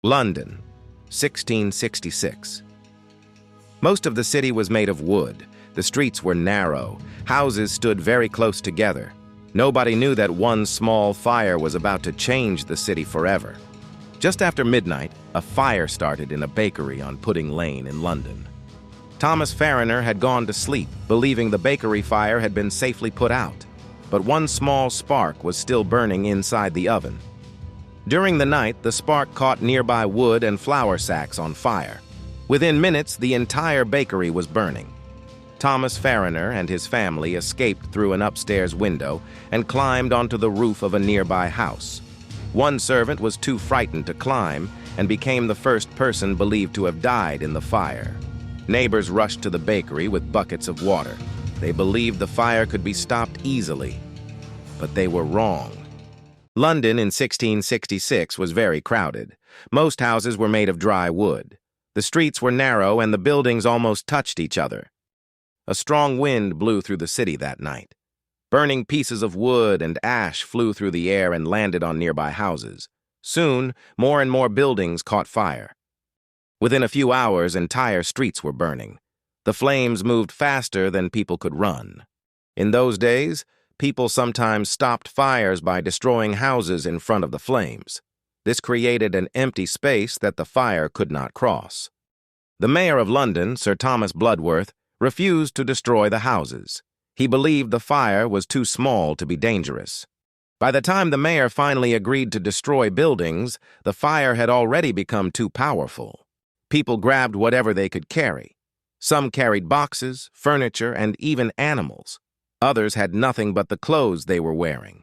London, 1666. Most of the city was made of wood. The streets were narrow. Houses stood very close together. Nobody knew that one small fire was about to change the city forever. Just after midnight, a fire started in a bakery on Pudding Lane in London. Thomas Farriner had gone to sleep, believing the bakery fire had been safely put out. But one small spark was still burning inside the oven. During the night, the spark caught nearby wood and flour sacks on fire. Within minutes, the entire bakery was burning. Thomas Farriner and his family escaped through an upstairs window and climbed onto the roof of a nearby house. One servant was too frightened to climb and became the first person believed to have died in the fire. Neighbors rushed to the bakery with buckets of water. They believed the fire could be stopped easily, but they were wrong. London in 1666 was very crowded. Most houses were made of dry wood. The streets were narrow and the buildings almost touched each other. A strong wind blew through the city that night. Burning pieces of wood and ash flew through the air and landed on nearby houses. Soon, more and more buildings caught fire. Within a few hours, entire streets were burning. The flames moved faster than people could run. In those days, people sometimes stopped fires by destroying houses in front of the flames. This created an empty space that the fire could not cross. The mayor of London, Sir Thomas Bloodworth, refused to destroy the houses. He believed the fire was too small to be dangerous. By the time the mayor finally agreed to destroy buildings, the fire had already become too powerful. People grabbed whatever they could carry. Some carried boxes, furniture, and even animals. Others had nothing but the clothes they were wearing.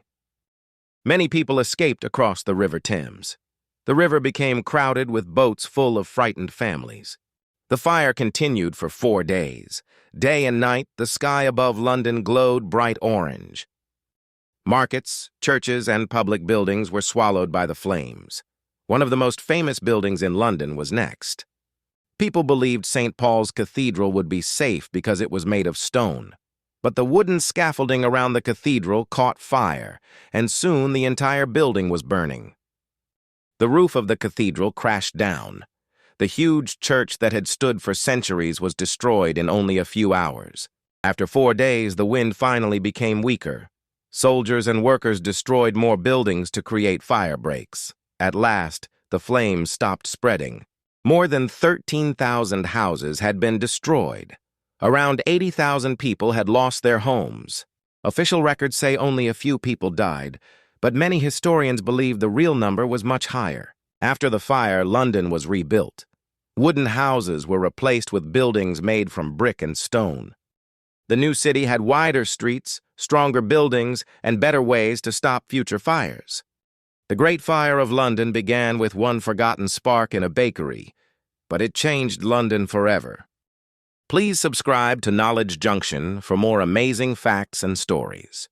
Many people escaped across the River Thames. The river became crowded with boats full of frightened families. The fire continued for 4 days. Day and night, the sky above London glowed bright orange. Markets, churches, and public buildings were swallowed by the flames. One of the most famous buildings in London was next. People believed St. Paul's Cathedral would be safe because it was made of stone. But the wooden scaffolding around the cathedral caught fire, and soon the entire building was burning. The roof of the cathedral crashed down. The huge church that had stood for centuries was destroyed in only a few hours. After 4 days, the wind finally became weaker. Soldiers and workers destroyed more buildings to create fire breaks. At last, the flames stopped spreading. More than 13,000 houses had been destroyed. Around 80,000 people had lost their homes. Official records say only a few people died, but many historians believe the real number was much higher. After the fire, London was rebuilt. Wooden houses were replaced with buildings made from brick and stone. The new city had wider streets, stronger buildings, and better ways to stop future fires. The Great Fire of London began with one forgotten spark in a bakery, but it changed London forever. Please subscribe to Knowledge Junction for more amazing facts and stories.